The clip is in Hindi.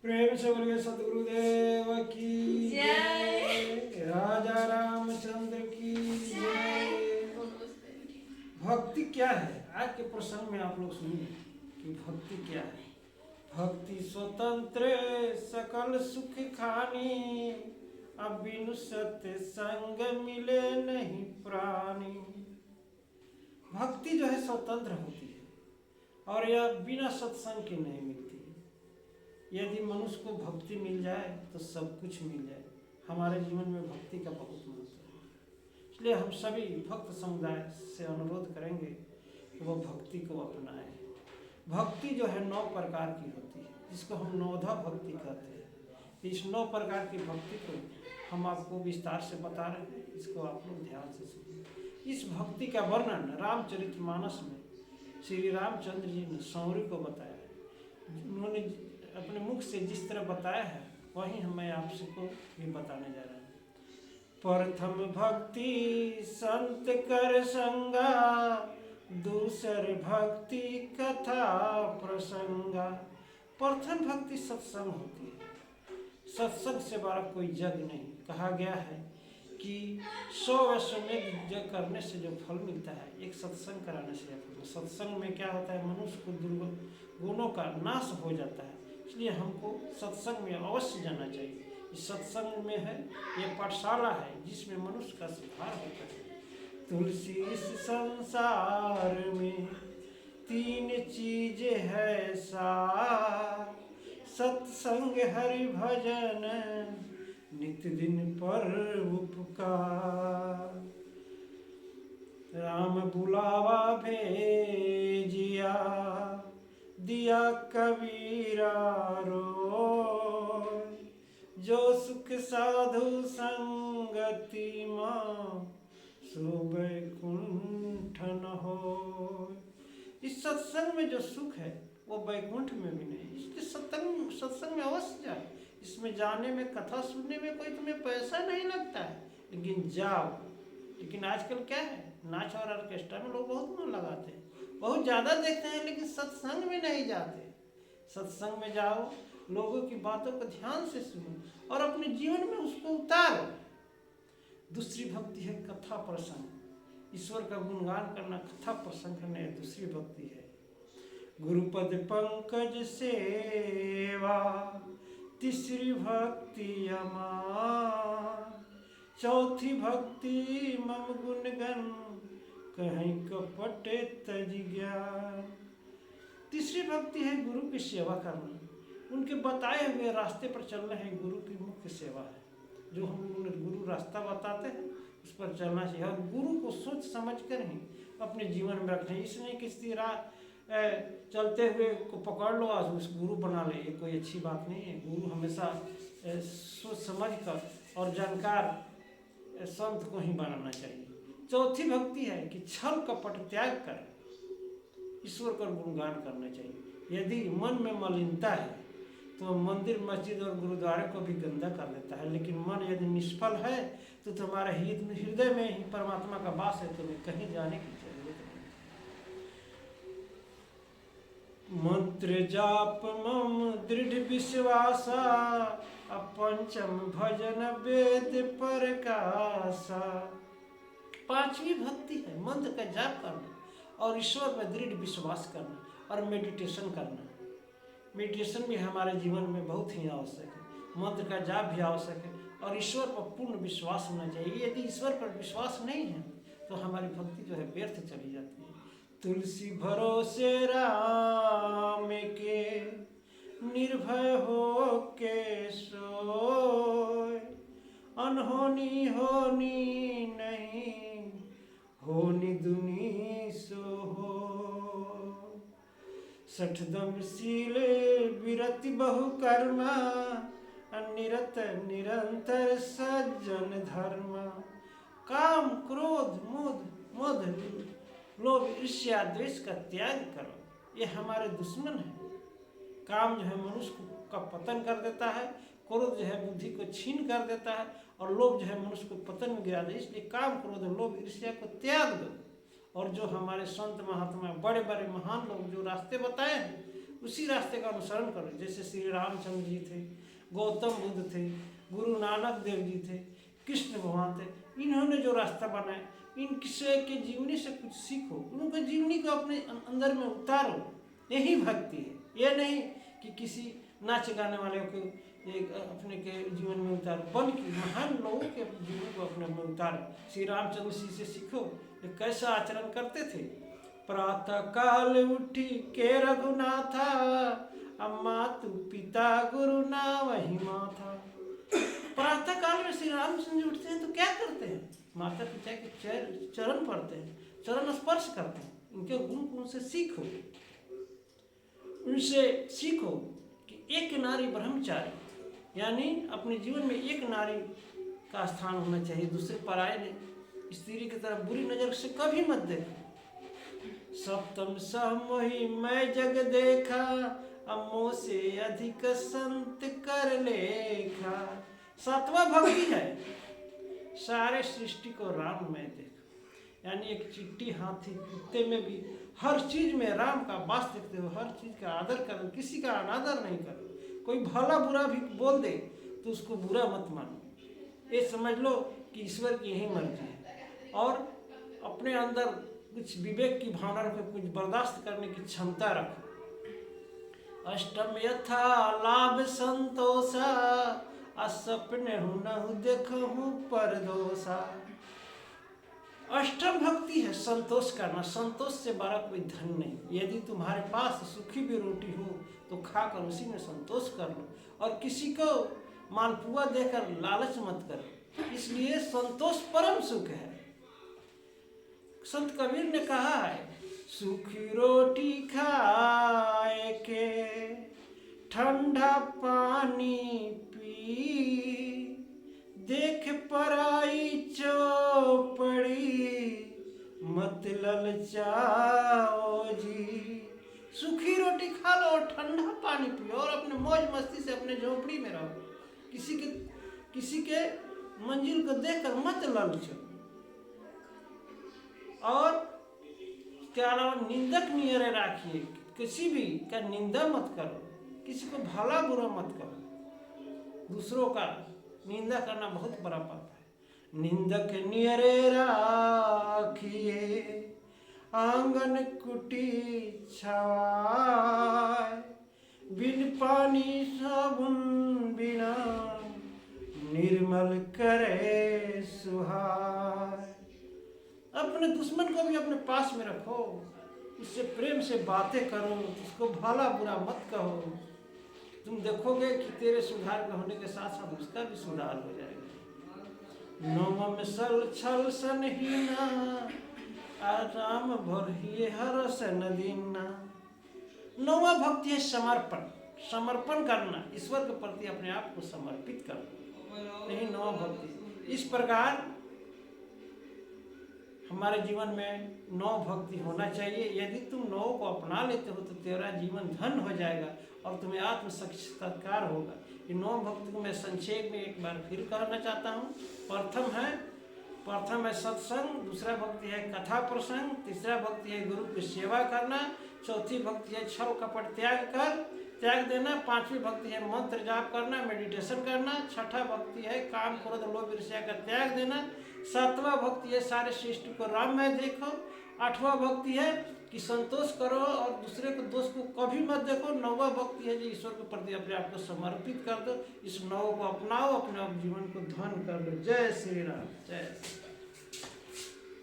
प्रेम से बोलिए सतगुरुदेव की जय। राजा रामचंद्र की जय। भक्ति क्या है? आज के प्रसंग में आप लोग सुनिए कि भक्ति क्या है। भक्ति स्वतंत्र सकल सुख खानी, अब बिनु सत्य संग मिले नहीं प्राणी। भक्ति जो है स्वतंत्र होती है और यह बिना सत्संग के नहीं मिलती। यदि मनुष्य को भक्ति मिल जाए तो सब कुछ मिल जाए। हमारे जीवन में भक्ति का बहुत महत्व है, इसलिए हम सभी भक्त समुदाय से अनुरोध करेंगे कि वो भक्ति को अपनाएं। भक्ति जो है 9 प्रकार की होती है, जिसको हम नवधा भक्ति कहते हैं। इस 9 प्रकार की भक्ति को हम आपको विस्तार से बता रहे हैं, इसको आप लोग ध्यान से सुनिए। इस भक्ति का वर्णन रामचरितमानस में श्री रामचंद्र जी ने सौरी को बताया है। उन्होंने अपने मुख से जिस तरह बताया है वही मैं आपसे को भी बताने जा रहा हूँ। प्रथम भक्ति संत कर संगा, दूसर भक्ति कथा प्रसंगा। प्रथम भक्ति सत्संग होती है। सत्संग से बड़ा कोई जग नहीं। कहा गया है कि 100 अश्वमेध यज्ञ करने से जो फल मिलता है, एक सत्संग कराने से फल। सत्संग में क्या होता है, मनुष्य को दुर्गुणों का नाश हो जाता है। इसलिए हमको सत्संग में अवश्य जाना चाहिए। इस सत्संग में है, ये पाठशाला है जिसमें मनुष्य का सुधार होता है। तुलसी इस संसार में 3 चीजें है सार, सत्संग हरि भजन नित दिन पर उपकार। राम बुलावा भेजिया, दिया कबीरा रोय, जो सुख साधु संगति मां, सो बैकुंठ न हो। इस सत्संग में जो सुख है वो बैकुंठ में भी नहीं। इसलिए सत्संग में अवश्य जाए। इसमें जाने में, कथा सुनने में कोई तुम्हें पैसा नहीं लगता है, लेकिन जाओ। लेकिन आजकल क्या है, नाच और ऑर्केस्ट्रा में लोग बहुत मन लगाते हैं, बहुत ज़्यादा देखते हैं, लेकिन सत्संग में नहीं जाते। सत्संग में जाओ, लोगों की बातों को ध्यान से सुनो और अपने जीवन में उसको उतारो। दूसरी भक्ति है कथा प्रसंग। ईश्वर का गुणगान करना, कथा प्रसंग करना दूसरी भक्ति है। गुरुपद पंकज सेवा, तीसरी भक्ति अमार, चौथी भक्ति मम गुणगन, कहीं कपट तज ज्ञान। तीसरी भक्ति है गुरु की सेवा करना। उनके बताए हुए रास्ते पर चलना है गुरु की मुख्य सेवा है। जो हम गुरु रास्ता बताते हैं उस पर चलना चाहिए और गुरु को सोच समझ कर ही अपने जीवन में रखना है। इसलिए किसी राह चलते हुए को पकड़ लो आज उस गुरु बना ले, ये कोई अच्छी बात नहीं है। गुरु हमेशा सोच समझ कर और जानकार संत को ही बनाना चाहिए। चौथी भक्ति है कि छल कपट त्याग कर ईश्वर का गुणगान करना चाहिए। यदि मन में मलिनता है तो मंदिर, मस्जिद और गुरुद्वारे को भी गंदा कर देता है, लेकिन मन यदि निष्फल है तो तुम्हारा हृदय में ही परमात्मा का वास है, तुम्हें कहीं जाने की जरूरत नहीं। मंत्र जाप मम दृढ़ विश्वासा, अपंचम भजन वेद प्रकाशा। 5वीं भक्ति है मंत्र का जाप करना और ईश्वर में दृढ़ विश्वास करना और मेडिटेशन करना। मेडिटेशन भी हमारे जीवन में बहुत ही आवश्यक है। मंत्र का जाप भी आवश्यक है और ईश्वर पर पूर्ण विश्वास होना चाहिए। यदि ईश्वर पर विश्वास नहीं है तो हमारी भक्ति जो है व्यर्थ चली जाती है। तुलसी भरोसे राम के, निर्भय हो के सोय, अनहोनी होनी नहीं, होनी दुनी सो हो। 60 दमशील विरति बहु कर्मा, निरत निरंतर सज्जन धर्म। काम क्रोध मोद लोभ ईर्ष्या द्वेष का त्याग करो, ये हमारे दुश्मन है। काम जो है मनुष्य का पतन कर देता है, क्रोध जो है बुद्धि को छीन कर देता है और लोभ जो है मनुष्य को पतन में गिरा दे। इसलिए काम क्रोध लोभ ईर्ष्या को त्याग दो और जो हमारे संत महात्मा बड़े बड़े महान लोग जो रास्ते बताए हैं उसी रास्ते का अनुसरण करो। जैसे श्री रामचंद्र जी थे, गौतम बुद्ध थे, गुरु नानक देव जी थे, कृष्ण भगवान थे, इन्होंने जो रास्ता बनाया, इन किसी के जीवनी से कुछ सीखो, उनके जीवनी को अपने अंदर में उतारो। यही भक्ति है। ये नहीं कि किसी नाच गाने वाले को एक अपने के जीवन में उतारो, बल्कि महान लोगों के जीवन को अपने में उतारो। श्री रामचंद्र जी से सीखो ये कैसा आचरण करते थे। प्रातः काल उठी के रघुनाथा, अम्मा तू पिता गुरु ना वही माथा। प्रातः काल में श्री रामचंद्र जी उठते हैं तो क्या करते हैं? माता पिता के चरण पड़ते हैं, चरण स्पर्श करते हैं, उनके गुण को उनसे सीखो। उनसे सीखो कि एक नारी ब्रह्मचारी, यानी अपने जीवन में एक नारी का स्थान होना चाहिए, दूसरे पराये नहीं। स्त्री की तरफ बुरी नजर से कभी मत देखो। सप्तम सहमोही मैं जग देखा, अम्मों से अधिक संत कर लेखा। सातवां भक्ति है सारे सृष्टि को राम में देखो, यानी एक चिट्टी, हाथी, कुत्ते में भी हर चीज में राम का वास देखते हो। हर चीज का आदर करो, किसी का अनादर नहीं करो। कोई भला बुरा भी बोल दे तो उसको बुरा मत मानो। ये समझ लो कि ईश्वर की यही मर्जी है। और अपने अंदर कुछ विवेक की भावना रखो, कुछ बर्दाश्त करने की क्षमता रखो। अष्टम यथा लाभ संतोषा, असपने हूँ देखूं परदोषा। अष्टम भक्ति है संतोष करना। संतोष से बड़ा कोई धन नहीं। यदि तुम्हारे पास सूखी भी रोटी हो तो खाकर उसी में संतोष कर लो, और किसी को मालपुआ देकर लालच मत करो। इसलिए संतोष परम सुख है। संत कबीर ने कहा है, सूखी रोटी खाए के ठंडा पानी पी, देख पराई चौपड़ी मत ललचाओ जी। सूखी रोटी खा लो और ठंडा पानी पियो और अपने मौज मस्ती से अपने झोपड़ी में रहो। किसी के मंजिल को देखकर मत ललचो। और क्या निंदक नियरे राखिए, किसी भी का निंदा मत करो, किसी को भला बुरा मत करो। दूसरों का निंदा करना बहुत बड़ा पाप है। निंदक नियरे राखिए, आंगन कुटी छावाय, बिन पानी साबुन बिना निर्मल करे सुहाय। अपने दुश्मन को भी अपने पास में रखो, उससे प्रेम से बातें करो, उसको भला बुरा मत कहो। तुम देखोगे कि तेरे सुधार के होने के साथ साथ उसका भी सुधार हो जाएगा। नवम सल छल सन हीना, आराम भरिए हर सन दीना। नौवा भक्ति है समर्पण। समर्पण करना, ईश्वर के प्रति अपने आप को समर्पित करना, यही नौवा भक्ति। इस प्रकार हमारे जीवन में नौ भक्ति होना चाहिए। यदि तुम नौ को अपना लेते हो तो तेरा जीवन धन हो जाएगा और तुम्हें आत्म साक्षात्कार होगा। ये नौ भक्ति को मैं संक्षेप में एक बार फिर कहना चाहता हूँ। प्रथम है सत्संग, दूसरा भक्ति है कथा प्रसंग, तीसरा भक्ति है गुरु की सेवा करना, चौथी भक्ति है छल कपट त्याग देना, पांचवी भक्ति है मंत्र जाप करना, मेडिटेशन करना, छठा भक्ति है काम क्रोध लोभ ईर्ष्या का त्याग देना, सातवां भक्ति है सारे सृष्टि को राम में देखो, आठवां भक्ति है कि संतोष करो और दूसरे को दोष को कभी मत देखो, नौवां भक्ति है जो ईश्वर के प्रति अपने आप को समर्पित कर दो। इस नौ को अपनाओ, अपने आप जीवन को धन कर लो। जय श्री राम, जय श्री राम।